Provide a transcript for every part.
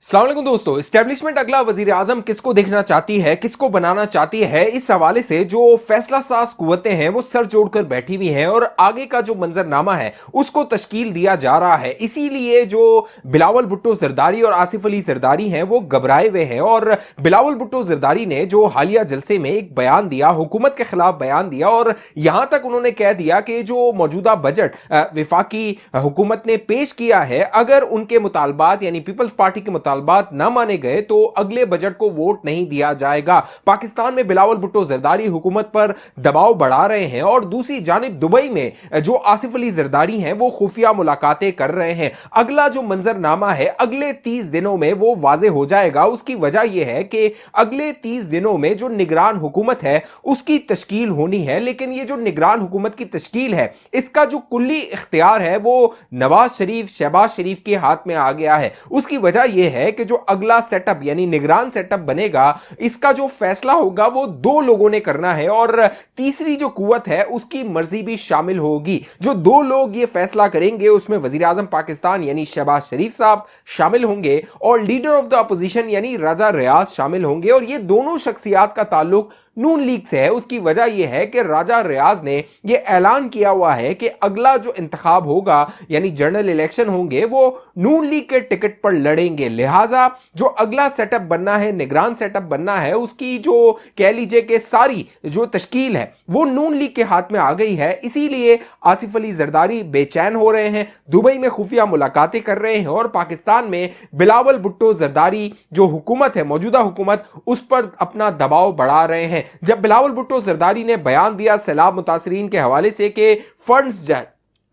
अस्सलाम वालेकुम दोस्तों, एस्टेब्लिशमेंट अगला वजीर आजम किसको देखना चाहती है, किसको बनाना चाहती है, इस हवाले से जो फैसला साज कुव्वतें हैं वो सर जोड़कर बैठी हुई हैं और आगे का जो मंजरनामा है उसको तश्कील दिया जा रहा है। इसीलिए जो बिलावल भुट्टो जरदारी और आसिफ अली जरदारी हैं वो घबराए हुए हैं और बिलावल भुट्टो जरदारी ने जो हालिया जलसे में एक बयान दिया, हुकूमत के खिलाफ बयान दिया और यहां तक उन्होंने कह दिया कि जो मौजूदा बजट विफाकी हुकूमत ने पेश किया है, अगर उनके मुतालबात यानी पीपल्स पार्टी के मुतालबात ना माने गए तो अगले बजट को वोट नहीं दिया जाएगा। पाकिस्तान में बिलावल भुट्टो जरदारी हुकूमत पर दबाव बढ़ा रहे हैं और दूसरी जानिब दुबई में जो आसिफ अली जरदारी हैं वो खुफिया मुलाकातें कर रहे हैं। अगला जो मंजरनामा है अगले 30 दिनों में वो वाजे हो जाएगा। उसकी वजह यह है कि अगले 30 दिनों में जो निगरान हुकूमत है उसकी तश्कील होनी है, लेकिन ये जो निगरान हुकूमत की तश्कील है इसका जो कुल्ली इख्तियार है वो नवाज शरीफ, शहबाज शरीफ के हाथ में आ गया है। उसकी वजह यह है कि जो अगला सेटअप यानी निगरान सेटअप बनेगा इसका जो फैसला होगा वो दो लोगों ने करना है और तीसरी जो कुव्वत है उसकी मर्जी भी शामिल होगी। जो दो लोग ये फैसला करेंगे उसमें वजीर आजम पाकिस्तान यानी शहबाज शरीफ साहब शामिल होंगे और लीडर ऑफ द अपोजिशन यानी राजा रियाज शामिल होंगे और ये दोनों शख्सियात का ताल्लुक नून लीग से है। उसकी वजह यह है कि राजा रियाज ने यह ऐलान किया हुआ है कि अगला जो इंतखाब होगा यानी जनरल इलेक्शन होंगे वो नून लीग के टिकट पर लड़ेंगे। लिहाजा जो अगला सेटअप बनना है, निगरान सेटअप बनना है, उसकी जो कह लीजिए कि सारी जो तश्कील है वो नून लीग के हाथ में आ गई है। इसीलिए आसिफ अली जरदारी बेचैन हो रहे हैं, दुबई में खुफिया मुलाकातें कर रहे हैं और पाकिस्तान में बिलावल भुट्टो जरदारी जो हुकूमत है, मौजूदा हुकूमत, उस पर अपना दबाव बढ़ा रहे हैं। जब बिलावल भुट्टो जरदारी ने बयान दिया सैलाब मुतासरीन के हवाले से कि फंड्स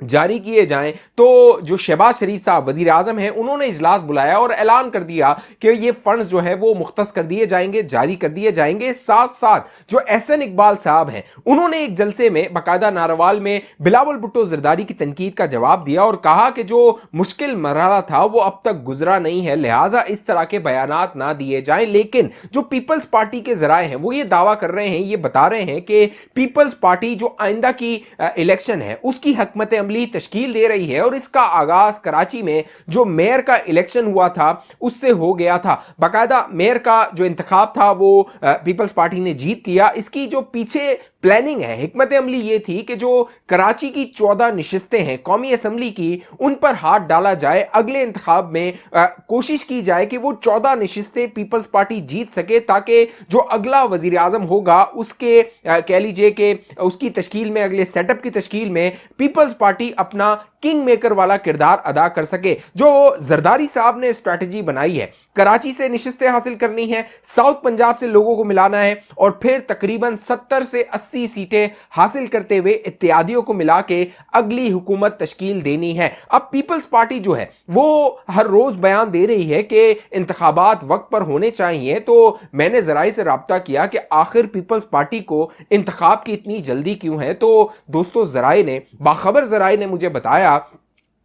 जारी किए जाएं, तो जो शहबाज शरीफ साहब वजीर आजम हैं उन्होंने इजलास बुलाया और ऐलान कर दिया कि ये फंड्स जो है वो मुख्तस कर दिए जाएंगे, जारी कर दिए जाएंगे। साथ साथ जो एहसन इकबाल साहब हैं उन्होंने एक जलसे में बाकायदा नारवाल में बिलावल भुट्टो जरदारी की तनकीद का जवाब दिया और कहा कि जो मुश्किल मरहला था वो अब तक गुजरा नहीं है, लिहाजा इस तरह के बयानात ना दिए जाएं। लेकिन जो पीपल्स पार्टी के जराए हैं वो ये दावा कर रहे हैं, ये बता रहे हैं कि पीपल्स पार्टी जो आइंदा की इलेक्शन है उसकी हकमत अमली तश्कील दे रही है और इसका आगाज कराची में जो मेयर का इलेक्शन हुआ था उससे हो गया था। बाकायदा मेयर का जो इंतखाब था वो पीपल्स पार्टी ने जीत लिया। इसकी जो पीछे प्लानिंग है, हिकमत अमली ये थी कि जो कराची की 14 नशिस्तें हैं कौमी असम्बली की, उन पर हाथ डाला जाए। अगले इंतखाब में कोशिश की जाए कि वो 14 नशिस्तें पीपल्स पार्टी जीत सके ताकि जो अगला वजीर आजम होगा उसके कह लीजिए कि उसकी तश्कील में, अगले सेटअप की तश्कील में पीपल्स पार्टी अपना किंग मेकर वाला किरदार अदा कर सके। जो जरदारी साहब ने स्ट्रैटेजी बनाई है, कराची से नशिस्तें हासिल करनी है, साउथ पंजाब से लोगों को मिलाना है और फिर तकरीबन 70 से 80 सीटें हासिल करते हुए इत्तेहादियों को मिला के अगली हुकूमत तश्कील देनी है। अब पीपल्स पार्टी जो है वो हर रोज बयान दे रही है कि इंतखाबात वक्त पर होने चाहिए, तो मैंने जराए से राब्ता किया कि आखिर पीपल्स पार्टी को इंतखाब की इतनी जल्दी क्यों है। तो दोस्तों जराए ने, बाखबर जराए ने मुझे बताया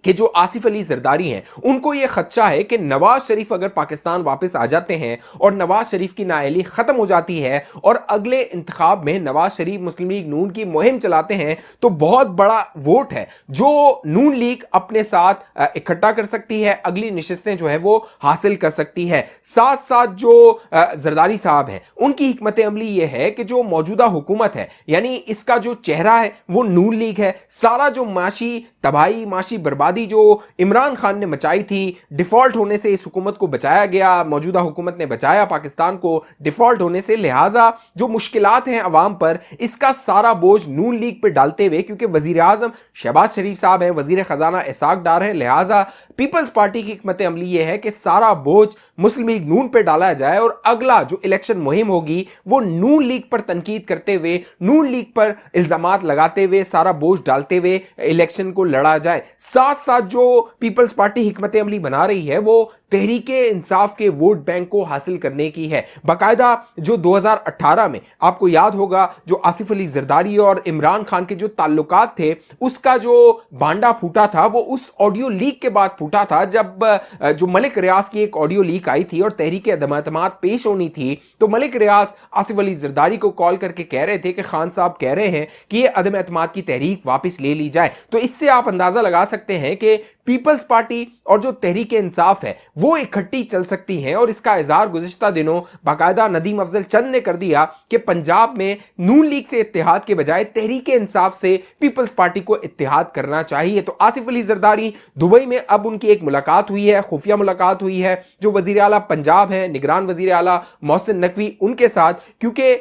कि जो आसिफ अली जरदारी हैं उनको यह खदशा है कि नवाज शरीफ अगर पाकिस्तान वापस आ जाते हैं और नवाज शरीफ की नाअहली खत्म हो जाती है और अगले इंतखाब में नवाज शरीफ मुस्लिम लीग नून की मुहिम चलाते हैं तो बहुत बड़ा वोट है जो नून लीग अपने साथ इकट्ठा कर सकती है, अगली नशिस्तें जो है वो हासिल कर सकती है। साथ साथ जो जरदारी साहब हैं उनकी हिकमत अमली यह है कि जो मौजूदा हुकूमत है यानी इसका जो चेहरा है वो नून लीग है। सारा जो माशी तबाही, माशी बर्बादी जो इमरान खान ने मचाई थी, डिफॉल्ट होने से इस हुकूमत को बचाया गया, मौजूदा हुकूमत ने बचाया पाकिस्तान को डिफॉल्ट होने से। लिहाजा जो मुश्किलात हैं अवाम पर, इसका सारा बोझ नून लीग पे डालते हुए, क्योंकि वजीर आजम शहबाज शरीफ साहब हैं, वजीर खजाना इसाक डार हैं, लिहाजा पीपल्स पार्टी की हिकमत अमली यह है कि सारा बोझ मुस्लिम लीग नून पे डाला जाए और अगला जो इलेक्शन मुहिम होगी वो नून लीग पर तनकीद करते हुए, नून लीग पर इल्जामात लगाते हुए, सारा बोझ डालते हुए इलेक्शन को लड़ा जाए। साथ साथ जो पीपल्स पार्टी हिकमत अमली बना रही है वो तहरीके इंसाफ के वोट बैंक को हासिल करने की है। बाकायदा जो 2018 में आपको याद होगा जो आसिफ अली जरदारी और इमरान खान के जो ताल्लुकात थे उसका जो बांडा फूटा था वो उस ऑडियो लीक के बाद फूटा था जब जो मलिक रियाज की एक ऑडियो लीक आई थी और तहरीके अदम-ए-एतमाद पेश होनी थी। तो मलिक रियाज आसिफ अली जरदारी को कॉल करके कह रहे थे कि खान साहब कह रहे हैं कि ये अदम-ए-एतमाद की तहरीक वापस ले ली जाए। तो इससे आप अंदाजा लगा सकते हैं कि पीपल्स पार्टी और जो तहरीक इंसाफ है वो इकट्ठी चल सकती हैं। और इसका इजहार गुज़िश्ता दिनों बाकायदा नदीम अफजल चंद ने कर दिया कि पंजाब में नून लीग से इत्तेहाद के बजाय तहरीक इंसाफ से पीपल्स पार्टी को इत्तेहाद करना चाहिए। तो आसिफ अली जरदारी दुबई में अब उनकी एक मुलाकात हुई है, खुफिया मुलाकात हुई है जो वजीर आला पंजाब है, निगरान वजीर आला मोहसिन नकवी, उनके साथ, क्योंकि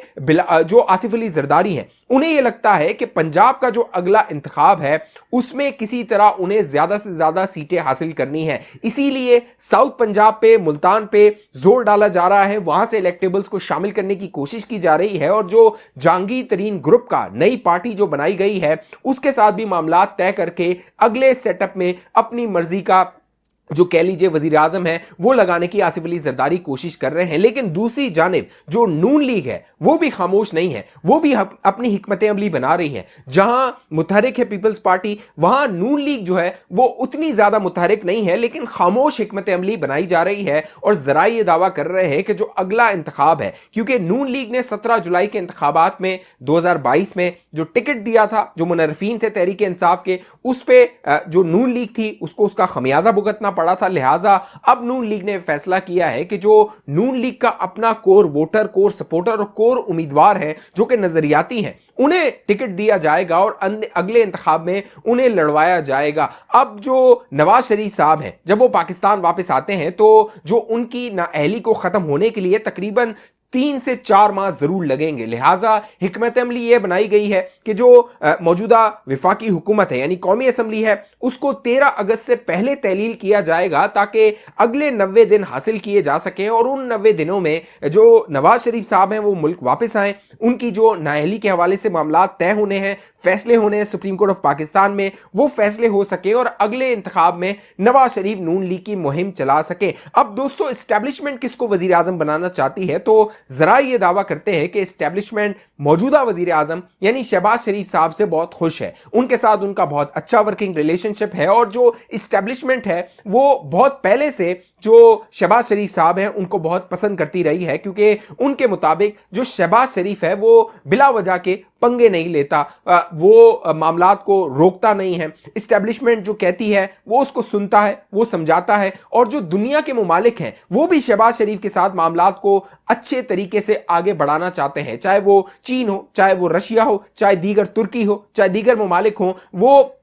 जो आसिफ अली जरदारी हैं उन्हें यह लगता है कि पंजाब का जो अगला इंतखाब है उसमें किसी तरह उन्हें ज्यादा से ज्यादा सीटें हासिल करनी है। इसीलिए साउथ पंजाब पे, मुल्तान पे जोर डाला जा रहा है, वहां से इलेक्टेबल्स को शामिल करने की कोशिश की जा रही है। और जो जहांगीर तरीन ग्रुप का नई पार्टी जो बनाई गई है उसके साथ भी मामला तय करके अगले सेटअप में अपनी मर्जी का जो कह लीजिए वजीर आजम है वो लगाने की आसिफ अली जरदारी कोशिश कर रहे हैं। लेकिन दूसरी जानिब जो नून लीग है वो भी खामोश नहीं है, वो भी अपनी हिकमत अमली बना रही है। जहां मुतहरिक है पीपल्स पार्टी, वहां नून लीग जो है वो उतनी ज्यादा मुतहरिक नहीं है, लेकिन खामोश हिकमत अमली बनाई जा रही है। और जरा ये दावा कर रहे हैं कि जो अगला इंतखाब है, क्योंकि नून लीग ने 17 जुलाई के इंतखाबात में 2022 में जो टिकट दिया था जो मुनर्रफीन थे तहरीक इंसाफ के, उस पर जो नून लीग थी उसको उसका खमियाजा भुगतना पड़ा था। लिहाजा अब नून लीग ने फैसला किया है कि जो नून लीग का अपना कोर वोटर, कोर सपोर्टर और कोर उम्मीदवार हैं जो कि नजरियाती हैं, उन्हें टिकट दिया जाएगा और अगले इंतखाब में उन्हें लड़वाया जाएगा। अब जो नवाज शरीफ साहब हैं जब वो पाकिस्तान वापस आते हैं तो जो उनकी नाअहली को खत्म होने के लिए तकरीबन 3 से 4 माह जरूर लगेंगे। लिहाजा हिकमत अमली यह बनाई गई है कि जो मौजूदा विफाकी हुकूमत है यानी कौमी असम्बली है उसको 13 अगस्त से पहले तहलील किया जाएगा ताकि अगले 90 दिन हासिल किए जा सके और उन 90 दिनों में जो नवाज शरीफ साहब हैं वो मुल्क वापस आए, उनकी जो नाअहली के हवाले से मामला तय होने हैं, फैसले होने हैं सुप्रीम कोर्ट ऑफ पाकिस्तान में, वो फैसले हो सके और अगले इंतखाब में नवाज शरीफ नून लीग की मुहिम चला सके। अब दोस्तों एस्टेब्लिशमेंट किसको वजीर आजम बनाना चाहती है, तो जरा ये दावा करते हैं कि एस्टेब्लिशमेंट मौजूदा वजीर आजम यानी शहबाज शरीफ साहब से बहुत खुश है, उनके साथ उनका बहुत अच्छा वर्किंग रिलेशनशिप है और जो एस्टेब्लिशमेंट है वो बहुत पहले से जो शहबाज शरीफ साहब हैं उनको बहुत पसंद करती रही है, क्योंकि उनके मुताबिक जो शहबाज शरीफ है वो बिला वजह के पंगे नहीं लेता, वो मामलात को रोकता नहीं है। एस्टेब्लिशमेंट जो कहती है वो उसको सुनता है, वो समझाता है। और जो दुनिया के मुमालिक हैं वो भी शहबाज शरीफ के साथ मामलात को अच्छे तरीके से आगे बढ़ाना चाहते हैं, चाहे वो चीन हो, चाहे वो रशिया हो, चाहे दीगर तुर्की हो, चाहे दीगर मुमालिक हो, वो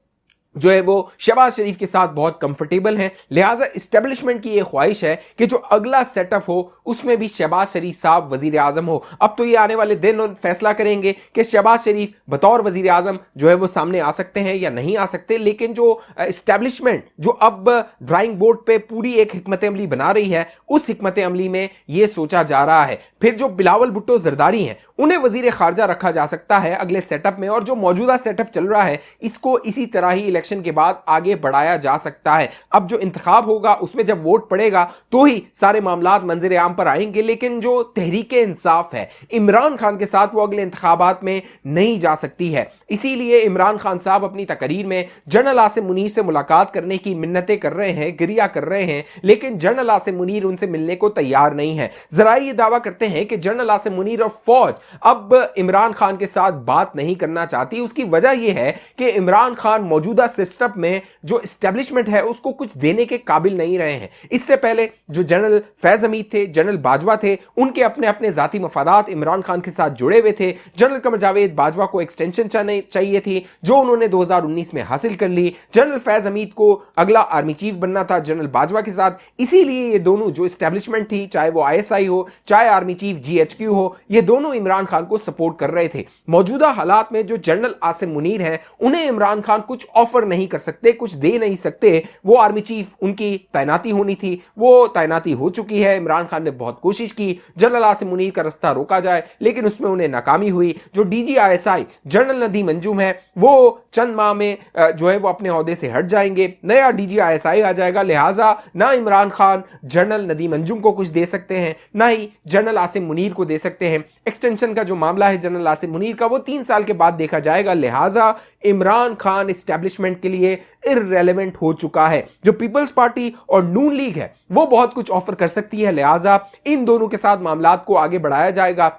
जो है वो शहबाज शरीफ के साथ बहुत कंफर्टेबल हैं। लिहाजा एस्टेब्लिशमेंट की ये ख्वाहिश है कि जो अगला सेटअप हो उसमें भी शहबाज शरीफ साहब वजीर आजम हो। अब तो ये आने वाले दिन फैसला करेंगे कि शहबाज शरीफ बतौर वजीर आजम जो है वो सामने आ सकते हैं या नहीं आ सकते। लेकिन जो एस्टेब्लिशमेंट जो अब ड्राइंग बोर्ड पे पूरी एक हिकमत अमली बना रही है, उस हिकमत अमली में ये सोचा जा रहा है। फिर जो बिलावल भुट्टो जरदारी हैं उन्हें वजीर खारजा रखा जा सकता है अगले सेटअप में, और जो मौजूदा सेटअप चल रहा है इसको इसी तरह ही इलेक्शन के बाद आगे बढ़ाया जा सकता है। अब जो इंतखाब होगा उसमें जब वोट पड़ेगा तो ही सारे मामलात मंजर आम पर आएंगे। लेकिन जो तहरीक इंसाफ है इमरान खान के साथ वो अगले इंतखाबात में नहीं जा सकती है। इसीलिए इमरान खान साहब अपनी तकरीर में जनरल आसिम मुनीर से मुलाकात करने की मिन्नतें कर रहे हैं, गिरिया कर रहे हैं, लेकिन जनरल आसिम मुनीर उनसे मिलने को तैयार नहीं है। जरा ये दावा करते हैं कि जनरल आसिम मुनीर और फौज अब इमरान खान के साथ बात नहीं करना चाहती। उसकी वजह यह है कि इमरान खान मौजूदा सिस्टम में जो एस्टेब्लिशमेंट है उसको कुछ देने के काबिल नहीं रहे हैं। इससे पहले जो जनरल फैज हमीद थे, जनरल बाजवा थे, उनके अपने अपने जाती मफादात इमरान खान के साथ जुड़े हुए थे। जनरल कमर जावेद बाजवा को एक्सटेंशन चाहिए थी जो उन्होंने 2019 में हासिल कर ली। जनरल फैज हमीद को अगला आर्मी चीफ बनना था जनरल बाजवा के साथ। इसीलिए ये दोनों जो एस्टेब्लिशमेंट थी, चाहे वो ISI हो चाहे आर्मी चीफ GHQ हो, ये दोनों इमरान खान को सपोर्ट कर रहे थे। मौजूदा हालात में जो जनरल आसिम मुनीर हैं उन्हें इमरान खान कुछ ऑफर नहीं कर सकते, कुछ दे नहीं सकते। वो आर्मी चीफ उनकी तैनाती होनी थी, वो तैनाती हो चुकी है। इमरान खान ने बहुत कोशिश की जनरल आसिम मुनीर का रास्ता रोका जाए, लेकिन उसमें उन्हें नाकामी हुई। जो DG ISI general Nadeem Anjum है वो चंद माह में जो है वो अपने ओहदे से हट जाएंगे, नया DG ISI आ जाएगा। लिहाजा ना इमरान खान जनरल नदीम अंजुम को कुछ दे सकते हैं, ना ही जनरल आसिम मुनीर को दे सकते हैं। एक्सटेंशन का जो मामला है जनरल आसिम मुनीर का वो 3 साल के बाद देखा जाएगा। लिहाजा इमरान खान एस्टेब्लिशमेंट के लिए इररेलेवेंट हो चुका है। जो पीपल्स पार्टी और नून लीग है वो बहुत कुछ ऑफर कर सकती है। लिहाजा इन दोनों के साथ मामलात को आगे बढ़ाया जाएगा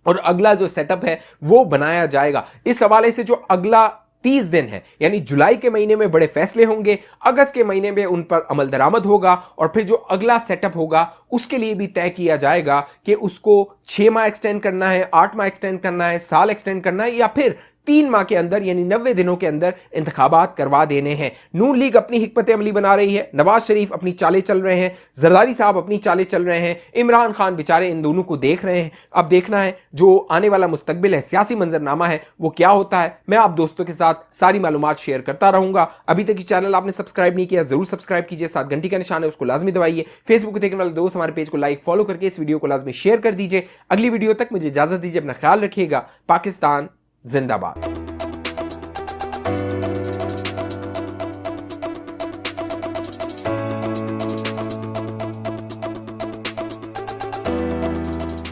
और अगला जो सेटअप है वो बनाया जाएगा। इस हवाले से जो अगला 30 दिन है, यानी जुलाई के महीने में बड़े फैसले होंगे, अगस्त के महीने में उन पर अमल दरामद होगा और फिर जो अगला सेटअप होगा उसके लिए भी तय किया जाएगा कि उसको 6 माह एक्सटेंड करना है, 8 माह एक्सटेंड करना है, साल एक्सटेंड करना है या फिर 3 माह के अंदर यानी 90 दिनों के अंदर इंतखाबात करवा देने हैं। नून लीग अपनी हिकमत अमली बना रही है, नवाज शरीफ अपनी चालें चल रहे हैं, जरदारी साहब अपनी चालें चल रहे हैं, इमरान खान बेचारे इन दोनों को देख रहे हैं। अब देखना है जो आने वाला मुस्तकबिल है, सियासी मंजरनामा है, वो क्या होता है। मैं आप दोस्तों के साथ सारी मालूमात शेयर करता रहूंगा। अभी तक चैनल आपने सब्सक्राइब नहीं किया, जरूर सब्सक्राइब कीजिए, साथ घंटी का निशान है उसको लाजमी दबाइए। फेसबुक पर देखने वाले दोस्त हमारे पेज को लाइक फॉलो करके इस वीडियो को लाजमी शेयर कर दीजिए। अगली वीडियो तक मुझे इजाजत दीजिए, अपना ख्याल रखिएगा। पाकिस्तान जिंदाबाद।